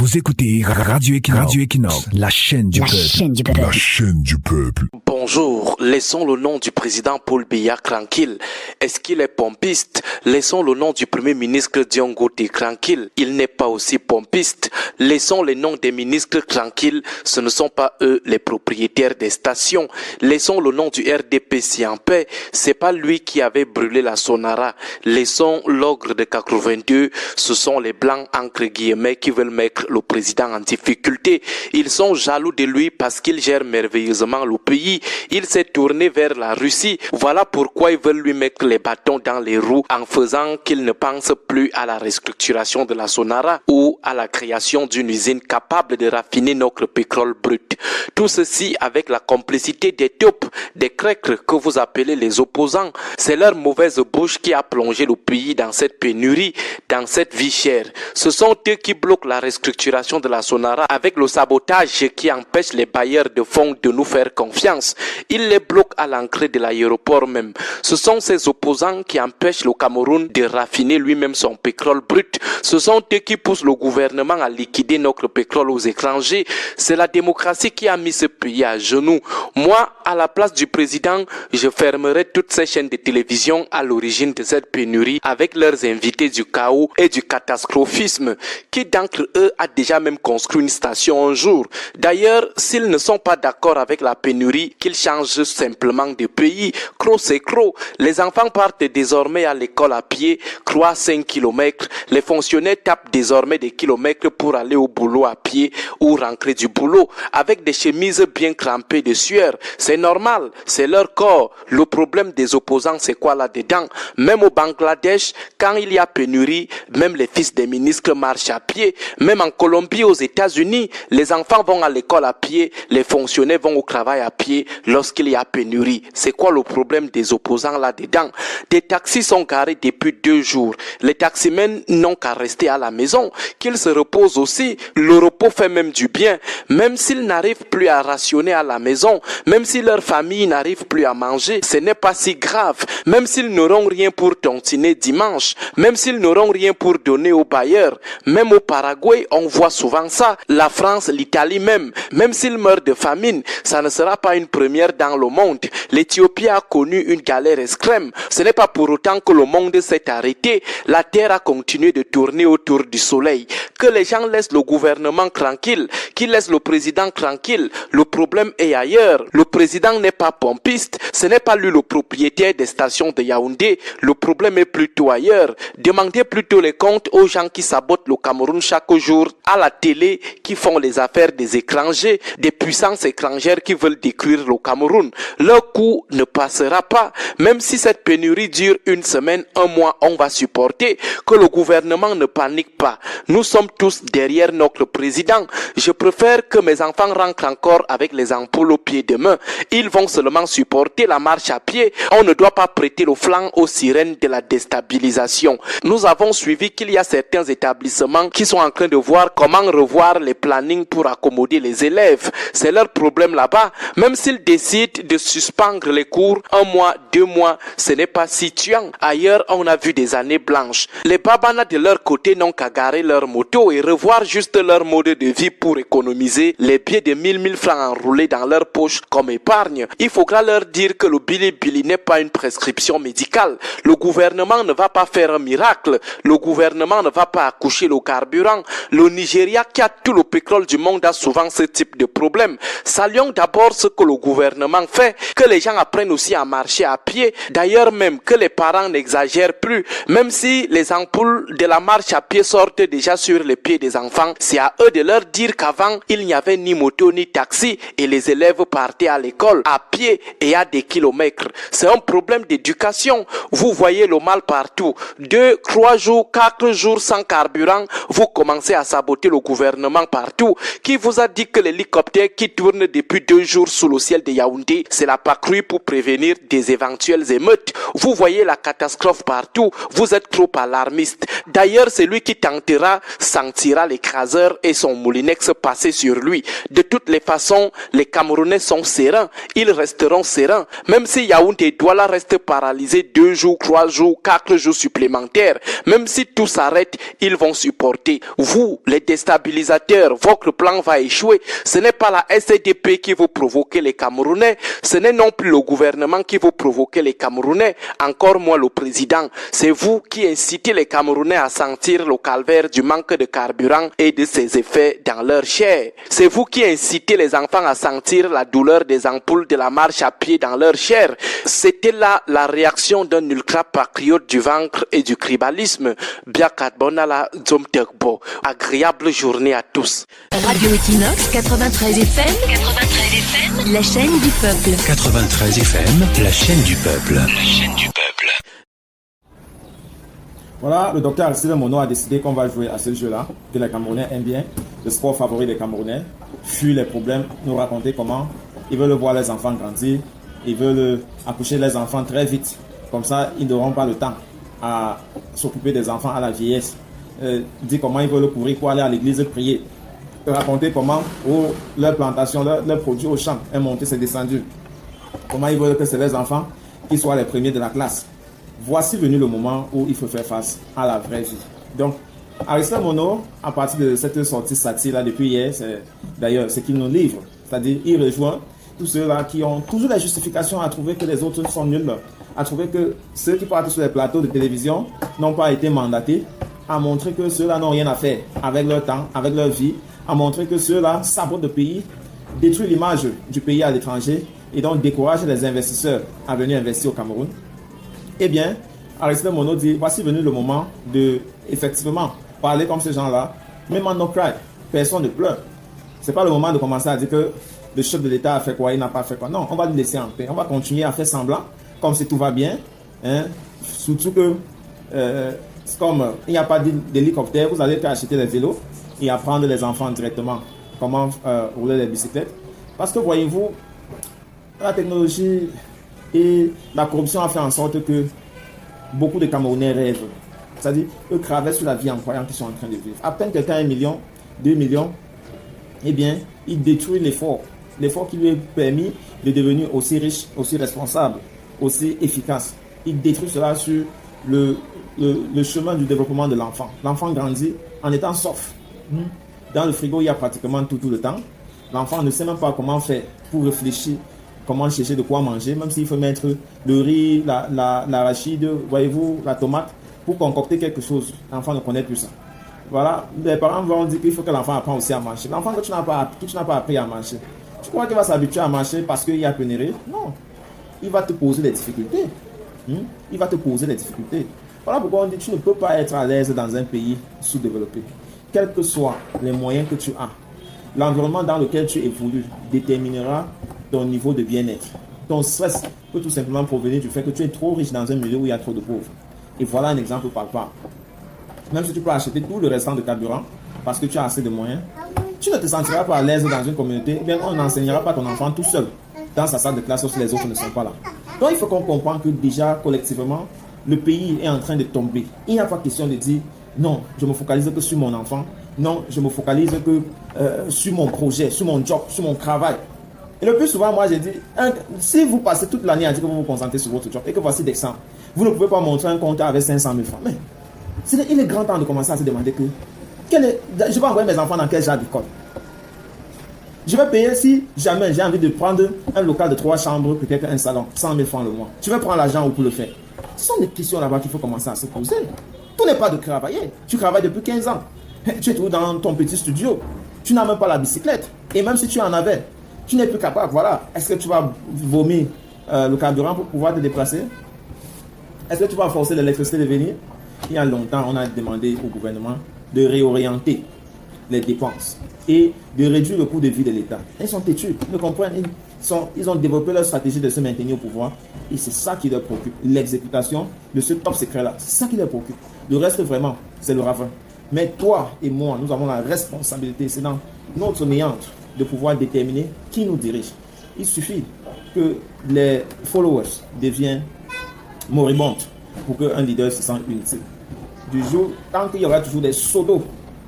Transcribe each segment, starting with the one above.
Vous écoutez Radio Equinox, la chaîne du peuple. La chaîne du peuple. Bonjour, laissons le nom du président Paul Biya tranquille. Est-ce qu'il est pompiste? Laissons le nom du premier ministre Diangote tranquille. Il n'est pas aussi pompiste. Laissons les noms des ministres tranquilles. Ce ne sont pas eux les propriétaires des stations. Laissons le nom du RDPC en paix. C'est pas lui qui avait brûlé la Sonara. Laissons l'ogre de 82. Ce sont les blancs entre guillemets qui veulent mettre le président en difficulté. Ils sont jaloux de lui parce qu'il gère merveilleusement le pays. Il s'est tourné vers la Russie. Voilà pourquoi ils veulent lui mettre les bâtons dans les roues en faisant qu'il ne pense plus à la restructuration de la Sonara ou à la création d'une usine capable de raffiner notre pétrole brut. Tout ceci avec la complicité des taupes, des crèques que vous appelez les opposants. C'est leur mauvaise bouche qui a plongé le pays dans cette pénurie, dans cette vie chère. Ce sont eux qui bloquent la restructuration de la Sonara avec le sabotage qui empêche les bailleurs de fonds de nous faire confiance. Ils les bloquent à l'entrée de l'aéroport même. Ce sont ces opposants qui empêchent le Cameroun de raffiner lui-même son pétrole brut. Ce sont eux qui poussent le gouvernement à liquider notre pétrole aux étrangers. C'est la démocratie qui a mis ce pays à genoux. Moi, à la place du président, je fermerai toutes ces chaînes de télévision à l'origine de cette pénurie avec leurs invités du chaos et du catastrophisme. Qui d'entre eux a déjà même construit une station un jour? D'ailleurs, s'ils ne sont pas d'accord avec la pénurie, qu'ils changent simplement de pays. Croc c'est croc. Les enfants partent désormais à l'école à pied, croient 5 km. Les fonctionnaires tapent désormais des kilomètres pour aller au boulot à pied ou rentrer du boulot avec des chemises bien crampées de sueur. C'est normal, c'est leur corps. Le problème des opposants, c'est quoi là-dedans? Même au Bangladesh, quand il y a pénurie, même les fils des ministres marchent à pied. Même en Colombie, aux États-Unis, les enfants vont à l'école à pied, les fonctionnaires vont au travail à pied lorsqu'il y a pénurie. C'est quoi le problème des opposants là-dedans? Des taxis sont garés depuis 2 jours. Les taximens n'ont qu'à rester à la maison, qu'ils se reposent aussi. Le repos fait même du bien. Même s'ils n'arrivent plus à rationner à la maison, même si leur famille n'arrive plus à manger, ce n'est pas si grave. Même s'ils n'auront rien pour tontiner dimanche, même s'ils n'auront rien pour donner aux bailleurs, même au Paraguay, on voit souvent ça. La France, l'Italie même s'ils meurent de famine, ça ne sera pas une première dans le monde. L'Éthiopie a connu une galère extrême. Ce n'est pas pour autant que le monde s'est arrêté. La terre a continué de tourner autour du soleil. Que les gens laissent le gouvernement tranquille, qu'ils laissent le président tranquille. Le problème est ailleurs. Le président n'est pas pompiste. Ce n'est pas lui le propriétaire des stations de Yaoundé. Le problème est plutôt ailleurs. Demandez plutôt les comptes aux gens qui sabotent le Cameroun chaque jour à la télé, qui font les affaires des étrangers, des puissances étrangères qui veulent détruire le Cameroun. Leur coup ne passera pas. Même si cette pénurie dure 1 semaine, 1 mois, on va supporter. Que le gouvernement ne panique pas. Nous sommes tous derrière notre président. Je préfère que mes enfants rentrent encore avec les ampoules au pied de main. Ils vont seulement supporter la marche à pied. On ne doit pas prêter le flanc aux sirènes de la déstabilisation. Nous avons suivi qu'il y a certains établissements qui sont en train de voir comment revoir les plannings pour accommoder les élèves. C'est leur problème là-bas. Même s'ils décident de suspendre les cours 1 mois, 2 mois, ce n'est pas si tuant. Ailleurs, on a vu des années blanches. Les babanas de leur côté n'ont qu'à garer leur moto et revoir juste leur mode de vie pour économiser les billets de 1000 francs enroulés dans leur poche comme épargne. Il faudra leur dire que le Billy n'est pas une prescription médicale. Le gouvernement ne va pas faire un miracle. Le gouvernement ne va pas accoucher le carburant. Le Nigeria, qui a tout le pétrole du monde, a souvent ce type de problème. Saluons d'abord ce que le gouvernement fait, que les gens apprennent aussi à marcher à pied. D'ailleurs même que les parents n'exagèrent plus. Même si les ampoules de la marche à pied sortent déjà sur les pieds des enfants, c'est à eux de leur dire qu'avant, il n'y avait ni moto ni taxi et les élèves partaient à l'école à pied et à des kilomètres. C'est un problème d'éducation. Vous voyez le mal partout. 2, 3 jours, 4 jours sans carburant, vous commencez à saboter le gouvernement partout. Qui vous a dit que l'hélicoptère qui tourne depuis 2 jours sous le ciel de Yaoundé, c'est la patrouille pour prévenir des éventuelles émeutes? Vous voyez la catastrophe partout. Vous êtes trop alarmiste. D'ailleurs, celui qui tentera sentira l'écraseur et son moulinex passer passer sur lui. De toutes les façons, les Camerounais sont sereins. Ils resteront sereins. Même si Yaoundé et Douala restent paralysés 2 jours, 3 jours, 4 jours supplémentaires. Même si tout s'arrête, ils vont supporter. Vous, les déstabilisateurs, votre plan va échouer. Ce n'est pas la SDP qui vous provoque les Camerounais. Ce n'est non plus le gouvernement qui vous provoque les Camerounais. Encore moins le président. C'est vous qui incitez les Camerounais à sentir le calvaire du manque de carburant et de ses effets dans leur chair. C'est vous qui incitez les enfants à sentir la douleur des ampoules de la marche à pied dans leur chair. C'était là la réaction d'un ultra-patriote du ventre et du tribalisme. Biakat Bonala Zomtekbo. Agréable journée à tous. Radio Equinox 93 FM, la chaîne du peuple. 93 FM, la chaîne du peuple. La chaîne du peuple. Voilà, le docteur Aristide Mono a décidé qu'on va jouer à ce jeu-là, que les Camerounais aiment bien, le sport favori des Camerounais, fuit les problèmes, nous raconter comment ils veulent voir les enfants grandir, ils veulent accoucher les enfants très vite, comme ça ils n'auront pas le temps à s'occuper des enfants à la vieillesse, dire comment ils veulent courir pour aller à l'église prier, raconter comment leur plantation, leur produit au champ est monté, c'est descendu, comment ils veulent que c'est les enfants qui soient les premiers de la classe. Voici venu le moment où il faut faire face à la vraie vie. Donc, Aristide Mono, à partir de cette sortie satire-là depuis hier, c'est d'ailleurs ce qu'il nous livre. C'est-à-dire, il rejoint tous ceux-là qui ont toujours la justification à trouver que les autres sont nuls, à trouver que ceux qui partent sur les plateaux de télévision n'ont pas été mandatés, à montrer que ceux-là n'ont rien à faire avec leur temps, avec leur vie, à montrer que ceux-là sabotent le pays, détruisent l'image du pays à l'étranger et donc découragent les investisseurs à venir investir au Cameroun. Eh bien, Aristide Mono dit, voici venu le moment de, effectivement, parler comme ces gens-là, même en no cry, personne ne pleure. Ce n'est pas le moment de commencer à dire que le chef de l'État a fait quoi, il n'a pas fait quoi. Non, on va le laisser en paix. On va continuer à faire semblant, comme si tout va bien. Hein? Surtout que, comme il n'y a pas d'hélicoptère, vous allez acheter les vélos et apprendre les enfants directement comment rouler les bicyclettes. Parce que, voyez-vous, la technologie et la corruption a fait en sorte que beaucoup de Camerounais rêvent. C'est-à-dire, eux traversent sur la vie en croyant qu'ils sont en train de vivre. À peine quelqu'un a 1 million, 2 millions, eh bien, il détruit l'effort. L'effort qui lui a permis de devenir aussi riche, aussi responsable, aussi efficace. Il détruit cela sur le chemin du développement de l'enfant. L'enfant grandit en étant sauf. Dans le frigo, il y a pratiquement tout le temps. L'enfant ne sait même pas comment faire pour réfléchir, comment chercher de quoi manger, même s'il faut mettre le riz, l'arachide, voyez-vous, la tomate, pour concocter quelque chose. L'enfant ne connaît plus ça. Voilà, les parents vont dire qu'il faut que l'enfant apprenne aussi à marcher. L'enfant que tu n'as pas appris à marcher, tu crois qu'il va s'habituer à marcher parce qu'il y a pénurie? Non. Il va te poser des difficultés. Il va te poser des difficultés. Voilà pourquoi on dit que tu ne peux pas être à l'aise dans un pays sous-développé. Quels que soient les moyens que tu as, l'environnement dans lequel tu évolues déterminera ton niveau de bien-être. Ton stress peut tout simplement provenir du fait que tu es trop riche dans un milieu où il y a trop de pauvres. Et voilà un exemple palpable. Même si tu peux acheter tout le restant de carburant parce que tu as assez de moyens, tu ne te sentiras pas à l'aise dans une communauté. Eh bien, on n'enseignera pas ton enfant tout seul dans sa salle de classe si les autres ne sont pas là. Donc il faut qu'on comprenne que déjà collectivement, le pays est en train de tomber. Il n'y a pas question de dire non, je me focalise que sur mon enfant. Non, je me focalise que sur mon projet, sur mon job, sur mon travail. Et le plus souvent, moi, j'ai dit, si vous passez toute l'année à dire que vous vous concentrez sur votre job et que voici d'exemple, vous ne pouvez pas montrer un compte avec 500 000 francs. Mais il est grand temps de commencer à se demander que je vais envoyer mes enfants dans quel genre d'école. Je vais payer si jamais j'ai envie de prendre un local de 3 chambres, peut-être un salon, 100 000 francs le mois. Tu vas prendre l'argent où pour le faire. Ce sont des questions là-bas qu'il faut commencer à se poser. Tout n'est pas de travailler. Tu travailles depuis 15 ans. Tu es toujours dans ton petit studio. Tu n'as même pas la bicyclette. Et même si tu en avais, tu n'es plus capable. Voilà. Est-ce que tu vas vomir le carburant pour pouvoir te déplacer? Est-ce que tu vas forcer l'électricité de venir? Il y a longtemps, on a demandé au gouvernement de réorienter les dépenses et de réduire le coût de vie de l'État. Ils sont têtus, ils ne comprennent. Ils ont développé leur stratégie de se maintenir au pouvoir et c'est ça qui leur préoccupe. L'exécutation de ce top secret-là, c'est ça qui leur préoccupe. Le reste, vraiment, c'est le ravin. Mais toi et moi, nous avons la responsabilité, c'est dans notre méandre de pouvoir déterminer qui nous dirige. Il suffit que les followers deviennent moribondes pour qu'un leader se sente inutile. Du jour, tant qu'il y aura toujours des sodos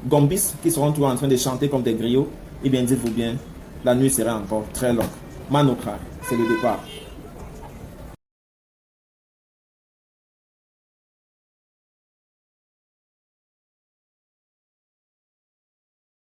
gombis qui seront toujours en train de chanter comme des griots, eh bien dites-vous bien, la nuit sera encore très longue. Manokra, c'est le départ.